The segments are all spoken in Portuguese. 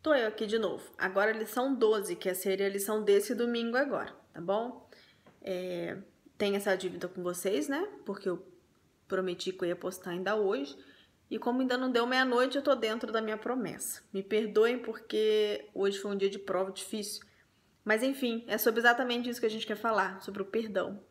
Tô eu aqui de novo. Agora a lição 12, que seria a lição desse domingo agora, tá bom? Tem essa dívida com vocês, né? Porque eu prometi que eu ia postar ainda hoje. E como ainda não deu meia-noite, eu tô dentro da minha promessa. Me perdoem porque hoje foi um dia de prova difícil. Mas enfim, é sobre exatamente isso que a gente quer falar, sobre o perdão.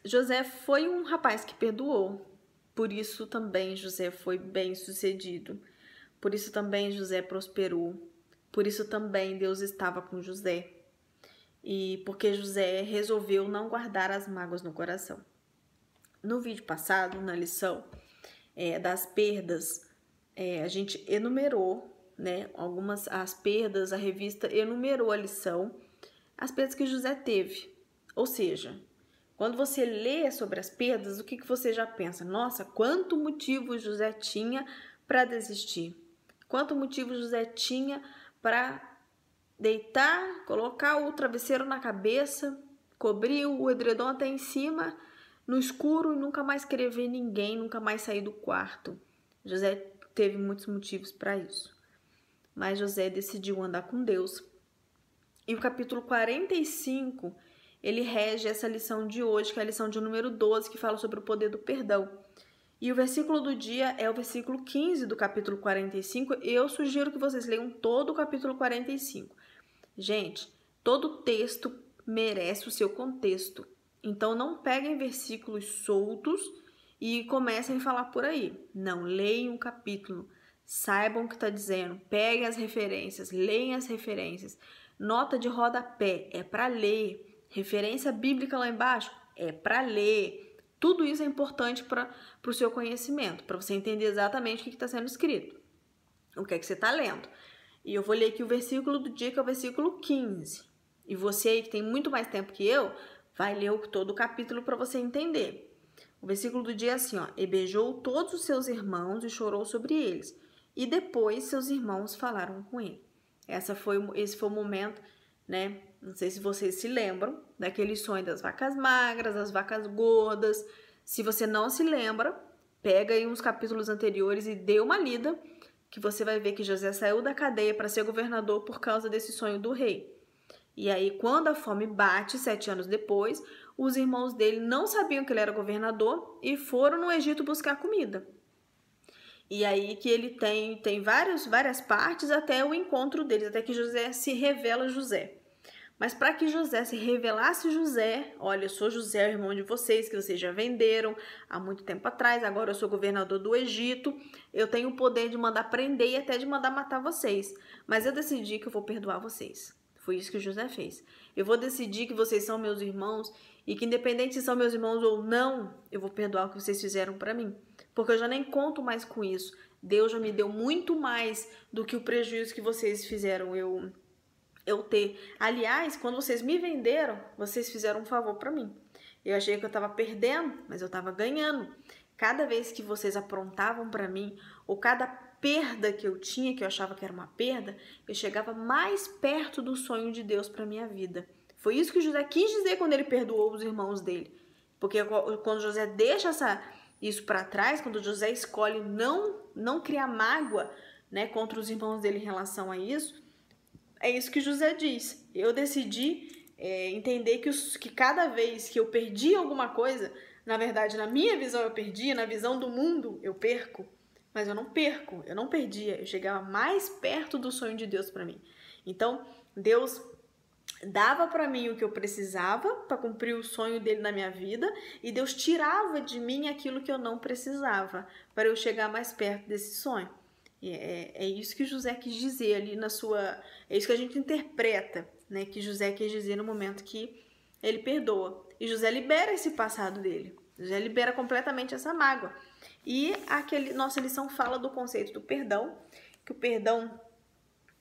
José foi um rapaz que perdoou. Por isso também José foi bem-sucedido. Por isso também José prosperou. Por isso também Deus estava com José. E porque José resolveu não guardar as mágoas no coração. No vídeo passado, na lição das perdas, a gente enumerou, né, as perdas, a revista enumerou a lição, as perdas que José teve. Ou seja, quando você lê sobre as perdas, o que você já pensa? Nossa, quanto motivo José tinha para desistir. Quanto motivo José tinha para deitar, colocar o travesseiro na cabeça, cobrir o edredom até em cima, no escuro, e nunca mais querer ver ninguém, nunca mais sair do quarto. José teve muitos motivos para isso. Mas José decidiu andar com Deus. E o capítulo 45, ele rege essa lição de hoje, que é a lição de número 12, que fala sobre o poder do perdão. E o versículo do dia é o versículo 15 do capítulo 45. Eu sugiro que vocês leiam todo o capítulo 45. Gente, todo texto merece o seu contexto. Então, não peguem versículos soltos e comecem a falar por aí. Não, leiam o capítulo, saibam o que está dizendo, peguem as referências, leiam as referências. Nota de rodapé é para ler. Referência bíblica lá embaixo é para ler. Tudo isso é importante para o seu conhecimento, para você entender exatamente o que está sendo escrito, o que é que você está lendo. E eu vou ler aqui o versículo do dia, que é o versículo 15. E você aí que tem muito mais tempo que eu, vai ler todo o capítulo para você entender. O versículo do dia é assim, ó: e beijou todos os seus irmãos e chorou sobre eles. E depois seus irmãos falaram com ele. Esse foi o momento, né? Não sei se vocês se lembram daquele sonho das vacas magras, das vacas gordas. Se você não se lembra, pega aí uns capítulos anteriores e dê uma lida, que você vai ver que José saiu da cadeia para ser governador por causa desse sonho do rei. E aí, quando a fome bate, 7 anos depois, os irmãos dele não sabiam que ele era governador e foram no Egito buscar comida. E aí que ele tem várias partes até o encontro deles, até que José se revela José. Mas para que José se revelasse José, olha, eu sou José, irmão de vocês, que vocês já venderam há muito tempo atrás, agora eu sou governador do Egito, eu tenho o poder de mandar prender e até de mandar matar vocês. Mas eu decidi que eu vou perdoar vocês. Foi isso que José fez. Eu vou decidir que vocês são meus irmãos e que independente se são meus irmãos ou não, eu vou perdoar o que vocês fizeram para mim. Porque eu já nem conto mais com isso. Deus já me deu muito mais do que o prejuízo que vocês fizeram eu ter. Aliás, quando vocês me venderam, vocês fizeram um favor para mim. Eu achei que eu estava perdendo, mas eu estava ganhando. Cada vez que vocês aprontavam para mim, ou cada perda que eu tinha, que eu achava que era uma perda, eu chegava mais perto do sonho de Deus para minha vida. Foi isso que José quis dizer quando ele perdoou os irmãos dele. Porque quando José deixa isso para trás, quando José escolhe não criar mágoa, né, contra os irmãos dele em relação a isso, é isso que José diz. Eu decidi entender que cada vez que eu perdi alguma coisa, na verdade, na minha visão eu perdi, na visão do mundo eu perco, mas eu não perco, eu não perdia, eu chegava mais perto do sonho de Deus para mim. Então, Deus dava para mim o que eu precisava para cumprir o sonho dele na minha vida, e Deus tirava de mim aquilo que eu não precisava para eu chegar mais perto desse sonho. É isso que José quis dizer ali é isso que a gente interpreta, né, que José quis dizer no momento que ele perdoa. E José libera esse passado dele. José libera completamente essa mágoa. E nossa lição fala do conceito do perdão, que o perdão,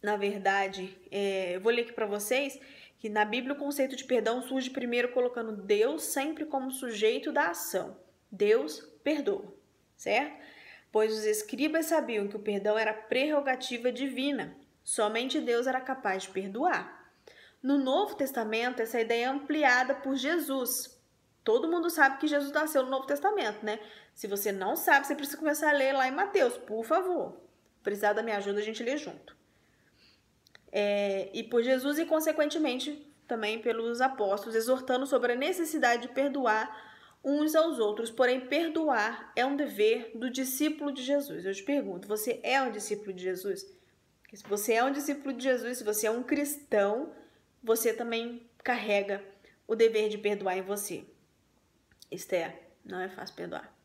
na verdade, eu vou ler aqui para vocês, que na Bíblia o conceito de perdão surge primeiro colocando Deus sempre como sujeito da ação. Deus perdoa, certo? Pois os escribas sabiam que o perdão era prerrogativa divina. Somente Deus era capaz de perdoar. No Novo Testamento, essa ideia é ampliada por Jesus. Todo mundo sabe que Jesus nasceu no Novo Testamento, né? Se você não sabe, você precisa começar a ler lá em Mateus, por favor. precisar da minha ajuda, a gente lê junto. E por Jesus e, consequentemente, também pelos apóstolos, exortando sobre a necessidade de perdoar uns aos outros. Porém, perdoar é um dever do discípulo de Jesus. Eu te pergunto, você é um discípulo de Jesus? Porque se você é um discípulo de Jesus, se você é um cristão, você também carrega o dever de perdoar em você. Esther, não é fácil perdoar.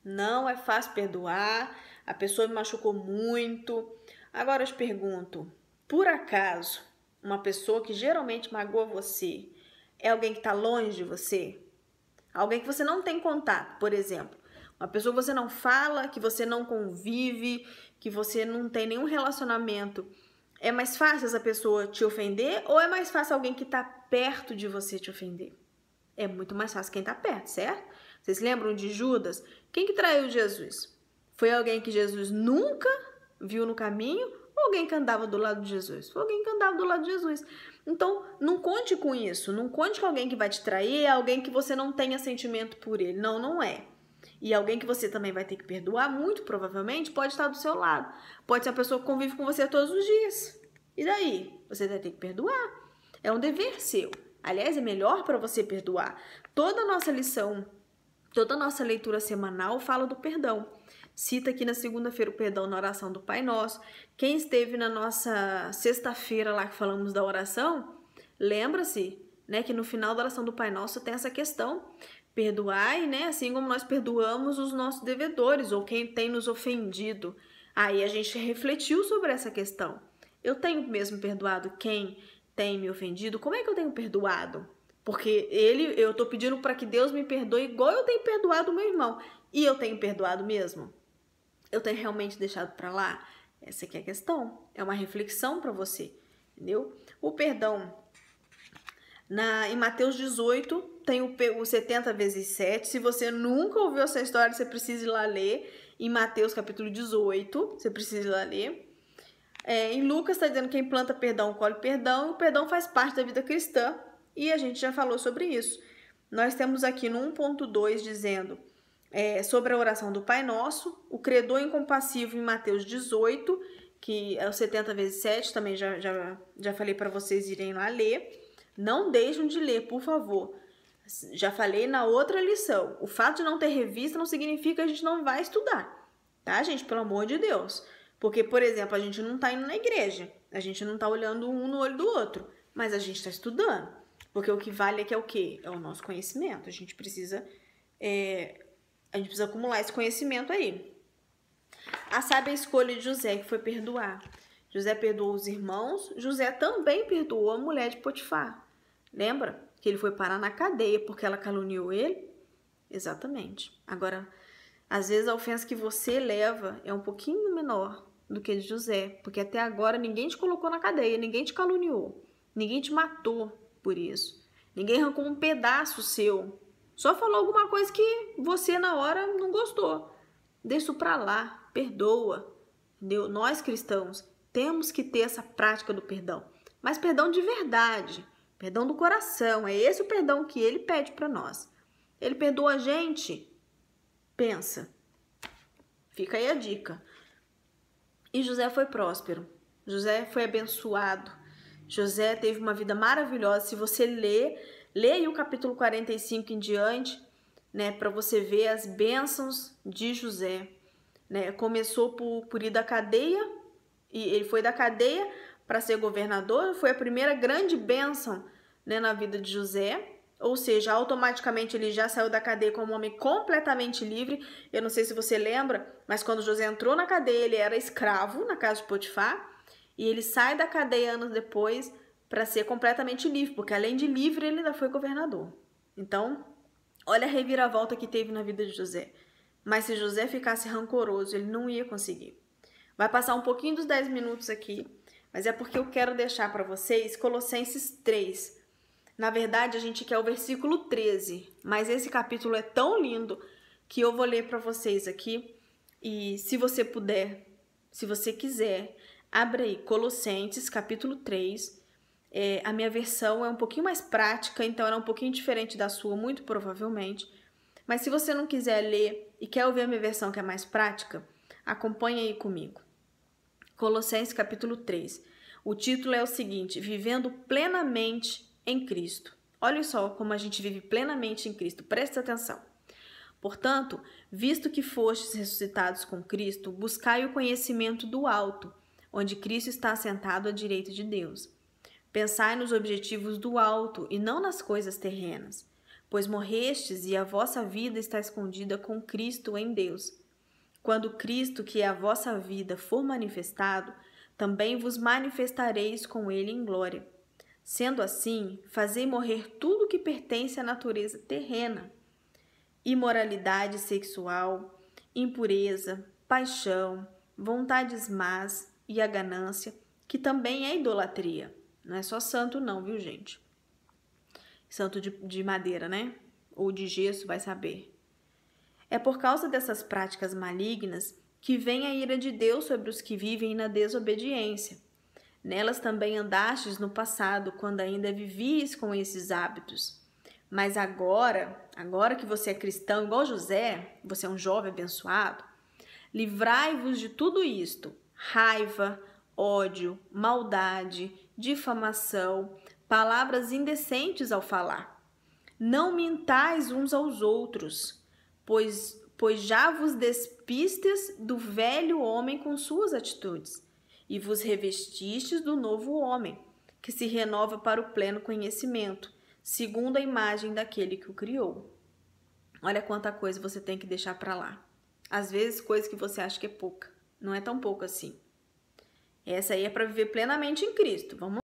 Não é fácil perdoar. A pessoa me machucou muito. Agora eu te pergunto, por acaso, uma pessoa que geralmente magoa você é alguém que está longe de você? Alguém que você não tem contato, por exemplo. Uma pessoa que você não fala, que você não convive, que você não tem nenhum relacionamento. É mais fácil essa pessoa te ofender ou é mais fácil alguém que está perto de você te ofender? É muito mais fácil quem está perto, certo? Vocês lembram de Judas? Quem que traiu Jesus? Foi alguém que Jesus nunca viu no caminho ou alguém que andava do lado de Jesus? Foi alguém que andava do lado de Jesus. Então, não conte com isso. Não conte com alguém que vai te trair, é alguém que você não tenha sentimento por ele. Não, não é. E alguém que você também vai ter que perdoar, muito provavelmente, pode estar do seu lado. Pode ser uma pessoa que convive com você todos os dias. E daí? Você vai ter que perdoar. É um dever seu. Aliás, é melhor para você perdoar. Toda a nossa lição, toda a nossa leitura semanal fala do perdão. Cita aqui na segunda-feira o perdão na oração do Pai Nosso. Quem esteve na nossa sexta-feira lá que falamos da oração, lembra-se, né, que no final da oração do Pai Nosso tem essa questão. Perdoai, né, assim como nós perdoamos os nossos devedores ou quem tem nos ofendido. Aí a gente refletiu sobre essa questão. Eu tenho mesmo perdoado quem tem me ofendido? Como é que eu tenho perdoado? Porque eu tô pedindo para que Deus me perdoe igual eu tenho perdoado o meu irmão. E eu tenho perdoado mesmo? Eu tenho realmente deixado para lá? Essa aqui é a questão. É uma reflexão para você, entendeu? O perdão. Em Mateus 18 tem o 70 vezes 7. Se você nunca ouviu essa história, você precisa ir lá ler. Em Mateus capítulo 18, você precisa ir lá ler. Em Lucas está dizendo que quem planta perdão colhe perdão. E o perdão faz parte da vida cristã. E a gente já falou sobre isso. Nós temos aqui no 1.2 dizendo sobre a oração do Pai Nosso, o credor incompassivo em Mateus 18, que é o 70 vezes 7, também já falei para vocês irem lá ler. Não deixem de ler, por favor. Já falei na outra lição. O fato de não ter revista não significa que a gente não vai estudar, tá, gente? Pelo amor de Deus. Porque, por exemplo, a gente não tá indo na igreja, a gente não tá olhando um no olho do outro, mas a gente tá estudando. Porque o que vale aqui é o quê? É o nosso conhecimento. A gente precisa acumular esse conhecimento aí. A sábia escolha de José, que foi perdoar. José perdoou os irmãos, José também perdoou a mulher de Potifar. Lembra que ele foi parar na cadeia porque ela caluniou ele? Exatamente. Agora, às vezes a ofensa que você leva é um pouquinho menor do que a de José, porque até agora ninguém te colocou na cadeia, ninguém te caluniou, ninguém te matou por isso. Ninguém arrancou um pedaço seu. Só falou alguma coisa que você na hora não gostou. Deixa isso pra lá, perdoa. Entendeu? Nós cristãos temos que ter essa prática do perdão. Mas perdão de verdade, perdão do coração. É esse o perdão que ele pede pra nós. Ele perdoa a gente? Pensa. Fica aí a dica. E José foi próspero. José foi abençoado. José teve uma vida maravilhosa. Se você lê aí o capítulo 45 em diante, né, para você ver as bênçãos de José. Né? Começou por ir da cadeia, e ele foi da cadeia para ser governador. Foi a primeira grande bênção, né, na vida de José. Ou seja, automaticamente ele já saiu da cadeia como um homem completamente livre. Eu não sei se você lembra, mas quando José entrou na cadeia, ele era escravo na casa de Potifar. E ele sai da cadeia anos depois para ser completamente livre, porque além de livre, ele ainda foi governador. Então, olha a reviravolta que teve na vida de José. Mas se José ficasse rancoroso, ele não ia conseguir. Vai passar um pouquinho dos 10 minutos aqui, mas é porque eu quero deixar para vocês Colossenses 3. Na verdade, a gente quer o versículo 13, mas esse capítulo é tão lindo que eu vou ler para vocês aqui. E se você puder, se você quiser, abre aí Colossenses capítulo 3. A minha versão é um pouquinho mais prática, então ela é um pouquinho diferente da sua, muito provavelmente. Mas se você não quiser ler e quer ouvir a minha versão que é mais prática, acompanhe aí comigo. Colossenses capítulo 3. O título é o seguinte: Vivendo plenamente em Cristo. Olha só como a gente vive plenamente em Cristo. Presta atenção. Portanto, visto que fostes ressuscitados com Cristo, buscai o conhecimento do alto, onde Cristo está assentado à direita de Deus. Pensai nos objetivos do alto e não nas coisas terrenas, pois morrestes e a vossa vida está escondida com Cristo em Deus. Quando Cristo, que é a vossa vida, for manifestado, também vos manifestareis com ele em glória. Sendo assim, fazei morrer tudo que pertence à natureza terrena: imoralidade sexual, impureza, paixão, vontades más e a ganância, que também é idolatria. Não é só santo não, viu, gente? Santo de madeira, né? Ou de gesso, vai saber. É por causa dessas práticas malignas que vem a ira de Deus sobre os que vivem na desobediência. Nelas também andastes no passado, quando ainda vivias com esses hábitos. Mas agora que você é cristão, igual José, você é um jovem abençoado, livrai-vos de tudo isto: raiva, ódio, maldade, difamação, palavras indecentes ao falar. Não mintais uns aos outros, pois já vos despistes do velho homem com suas atitudes, e vos revestistes do novo homem, que se renova para o pleno conhecimento, segundo a imagem daquele que o criou. Olha quanta coisa você tem que deixar para lá. Às vezes, coisa que você acha que é pouca. Não é tão pouco assim. Essa aí é para viver plenamente em Cristo. Vamos